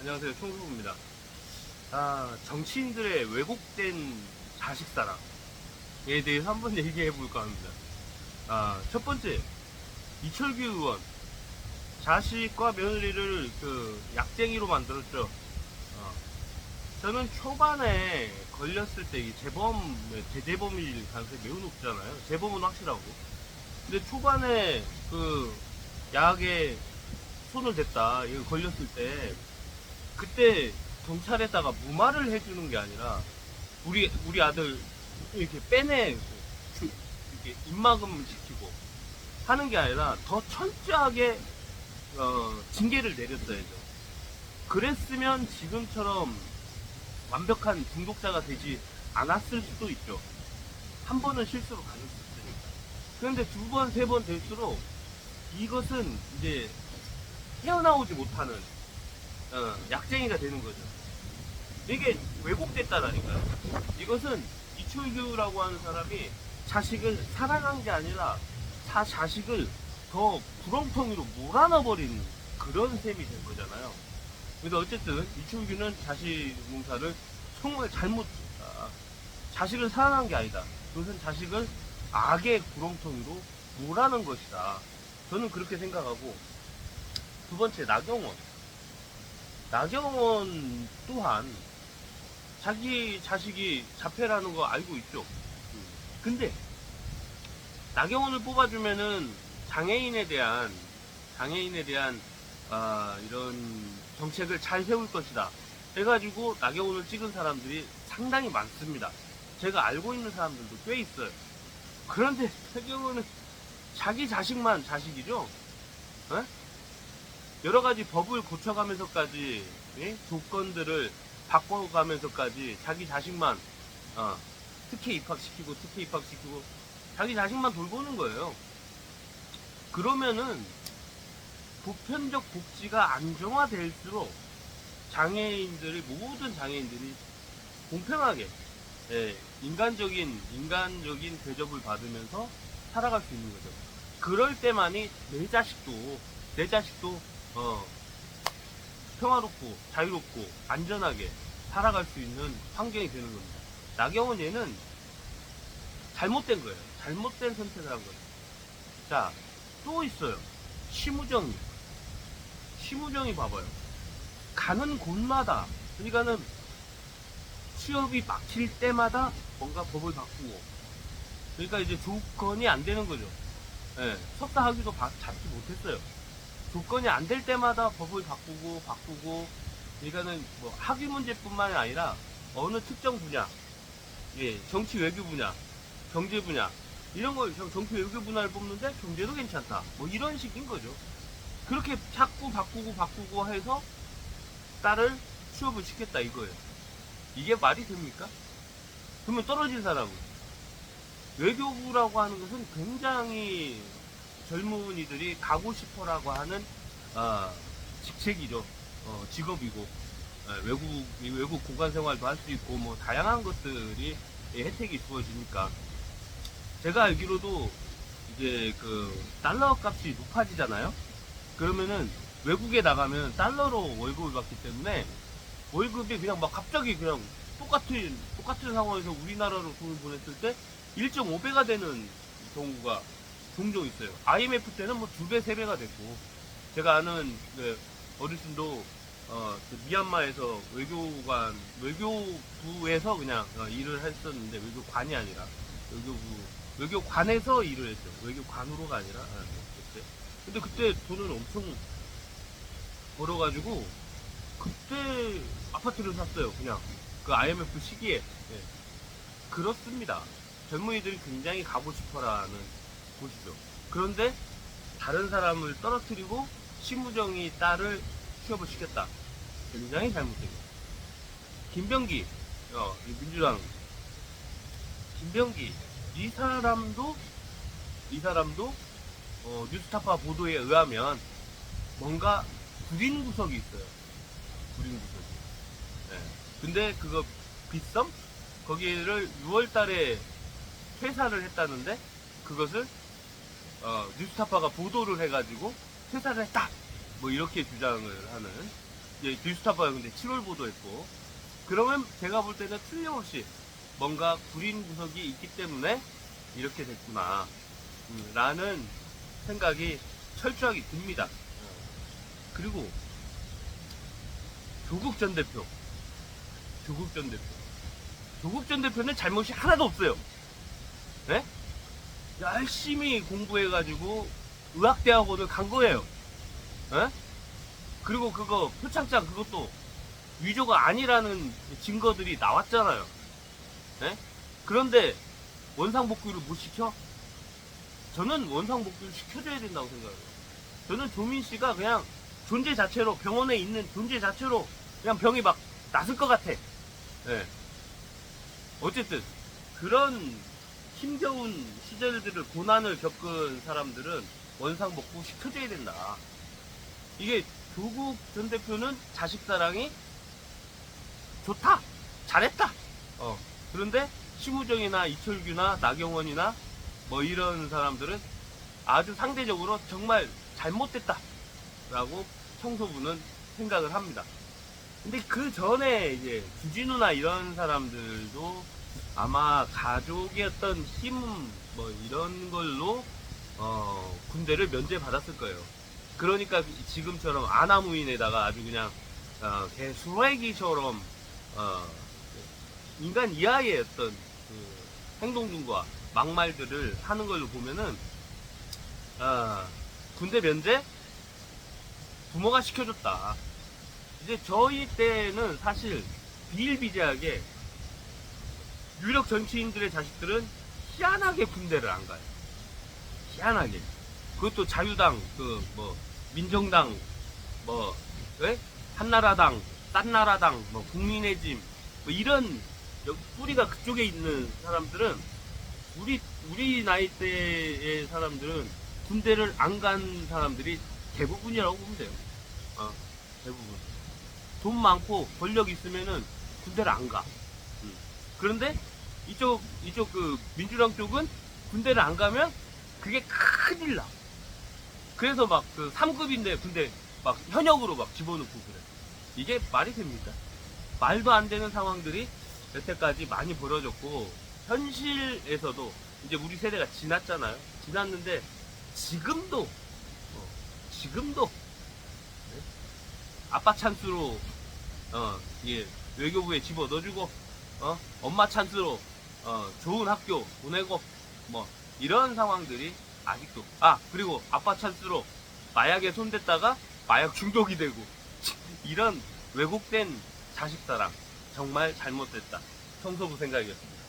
안녕하세요. 총수입니다. 정치인들의 왜곡된 자식사랑에 대해서 한번 얘기해 볼까 합니다. 첫 번째, 이철규 의원. 자식과 며느리를 약쟁이로 만들었죠. 저는 초반에 걸렸을 때 이 재재범일 가능성이 매우 높잖아요. 재범은 확실하고. 근데 초반에 약에 손을 댔다, 이거 걸렸을 때, 그때 경찰에다가 무마를 해주는 게 아니라 우리 아들 이렇게 빼내고 이렇게 입막음 시키고 하는 게 아니라 더 철저하게 징계를 내렸어야죠. 그랬으면 지금처럼 완벽한 중독자가 되지 않았을 수도 있죠. 한 번은 실수로 가질 수 있으니까. 그런데 두 번, 세 번 될수록 이것은 이제 헤어나오지 못하는 약쟁이가 되는 거죠. 이게 왜곡됐다라니까요. 이것은 이철규라고 하는 사람이 자식을 사랑한 게 아니라 자식을 더 구렁텅이로 몰아넣어버린 그런 셈이 된 거잖아요. 그래서 어쨌든 이철규는 자식 농사를 정말 잘못했다. 자식을 사랑한 게 아니다. 그것은 자식을 악의 구렁텅이로 몰아넣은 것이다. 저는 그렇게 생각하고, 두 번째, 나경원 또한 자기 자식이 자폐라는 거 알고 있죠. 근데 나경원을 뽑아주면은 장애인에 대한 이런 정책을 잘 세울 것이다 해가지고 나경원을 찍은 사람들이 상당히 많습니다. 제가 알고 있는 사람들도 꽤 있어요. 그런데 나경원은 자기 자식만 자식이죠. 에? 여러 가지 법을 고쳐가면서까지, 조건들을 바꿔가면서까지 자기 자식만 특혜 입학시키고 자기 자식만 돌보는 거예요. 그러면은 보편적 복지가 안정화될수록 모든 장애인들이 공평하게, 인간적인 대접을 받으면서 살아갈 수 있는 거죠. 그럴 때만이 내 자식도 평화롭고 자유롭고 안전하게 살아갈 수 있는 환경이 되는 겁니다. 나경원 얘는 잘못된 거예요. 잘못된 선택을 한 거예요. 자, 또 있어요. 심우정이 봐봐요. 가는 곳마다, 그러니까는 취업이 막힐 때마다 뭔가 법을 바꾸고, 그러니까 이제 조건이 안 되는 거죠. 석사 학위도 잡지 못했어요. 조건이 안 될 때마다 법을 바꾸고, 그러니까는 뭐 학위 문제뿐만이 아니라 어느 특정 분야, 정치 외교 분야, 경제 분야, 이런 걸 정치 외교 분야를 뽑는데 경제도 괜찮다, 뭐 이런 식인 거죠. 그렇게 자꾸 바꾸고 해서 딸을 취업을 시켰다 이거예요. 이게 말이 됩니까? 그러면 떨어진 사람은, 외교부라고 하는 것은 굉장히 젊은이들이 가고 싶어라고 하는 직책이죠. 직업이고, 외국 공간 생활도 할 수 있고, 뭐 다양한 것들이 혜택이 주어지니까. 제가 알기로도 이제 달러 값이 높아지잖아요. 그러면은 외국에 나가면 달러로 월급을 받기 때문에 월급이 그냥 막 갑자기 그냥 똑같은 상황에서 우리나라로 돈을 보냈을 때 1.5배가 되는 경우가 종종 있어요. IMF 때는 뭐 2배, 3배가 됐고, 제가 아는 어르신도 미얀마에서 외교부에서 그냥 일을 했었는데, 외교관이 아니라 외교관에서 일을 했죠. 외교관으로가 아니라. 근데 그때 돈을 엄청 벌어가지고 그때 아파트를 샀어요. 그냥 그 IMF 시기에. 그렇습니다. 젊은이들이 굉장히 가고 싶어라는 곳이죠. 그런데 다른 사람을 떨어뜨리고 심우정이 딸을 취업을 시켰다. 굉장히 잘못된 거예요. 김병기, 민주당 김병기, 이 사람도 뉴스타파 보도에 의하면 뭔가 구린 구석이 있어요. 구린 구석이. 근데 그거 빗썸? 거기를 6월달에 퇴사를 했다는데, 그것을 뉴스타파가 보도를 해가지고 퇴사를 했다, 뭐 이렇게 주장을 하는 예, 뉴스타파요. 근데 7월 보도했고. 그러면 제가 볼 때는 틀림없이 뭔가 구린 구석이 있기 때문에 이렇게 됐구나. 라는 생각이 철저하게 듭니다. 그리고 조국 전 대표. 조국 전 대표. 조국 전 대표는 잘못이 하나도 없어요. 네? 열심히 공부해가지고 의학대학원을 간 거예요. 네? 그리고 그거 표창장 그것도 위조가 아니라는 증거들이 나왔잖아요. 네? 그런데 원상복귀를 못 시켜? 저는 원상복귀를 시켜줘야 된다고 생각해요. 저는 조민 씨가 그냥 존재 자체로, 병원에 있는 존재 자체로 그냥 병이 막 났을 것 같아. 네. 어쨌든 그런 힘겨운 시절들을, 고난을 겪은 사람들은 원상복구 시켜줘야 된다. 이게 조국 전 대표는 자식 사랑이 좋다, 잘했다. 그런데 심우정이나 이철규나 나경원이나 뭐 이런 사람들은 아주 상대적으로 정말 잘못됐다 라고 청소부는 생각을 합니다. 근데 그 전에 이제 주진우나 이런 사람들도 아마 가족의 어떤 힘 뭐 이런 걸로 군대를 면제받았을 거예요. 그러니까 지금처럼 아나무인에다가 아주 그냥 개 수레기처럼 인간 이하의 어떤 그 행동들과 막말들을 하는 걸로 보면은 군대 면제 부모가 시켜줬다. 이제 저희 때는 사실 비일비재하게 유력 정치인들의 자식들은 희한하게 군대를 안 가요. 희한하게. 그것도 자유당, 민정당, 한나라당, 딴나라당, 국민의 짐, 이런 뿌리가 그쪽에 있는 사람들은 우리 나이대의 사람들은 군대를 안 간 사람들이 대부분이라고 보면 돼요. 대부분. 돈 많고 권력 있으면은 군대를 안 가. 그런데 이쪽 그 민주당 쪽은 군대를 안 가면 그게 큰일 나. 그래서 막 그 3급인데 군대 막 현역으로 막 집어넣고 그래. 이게 말이 됩니까? 말도 안 되는 상황들이 여태까지 많이 벌어졌고, 현실에서도 이제 우리 세대가 지났잖아요. 지났는데 지금도 네? 아빠 찬스로 외교부에 집어 넣어주고, 엄마 찬스로 좋은 학교 보내고, 뭐 이런 상황들이 아직도. 그리고 아빠 찬스로 마약에 손댔다가 마약 중독이 되고 이런 왜곡된 자식사랑 정말 잘못됐다. 청소부 생각이었습니다.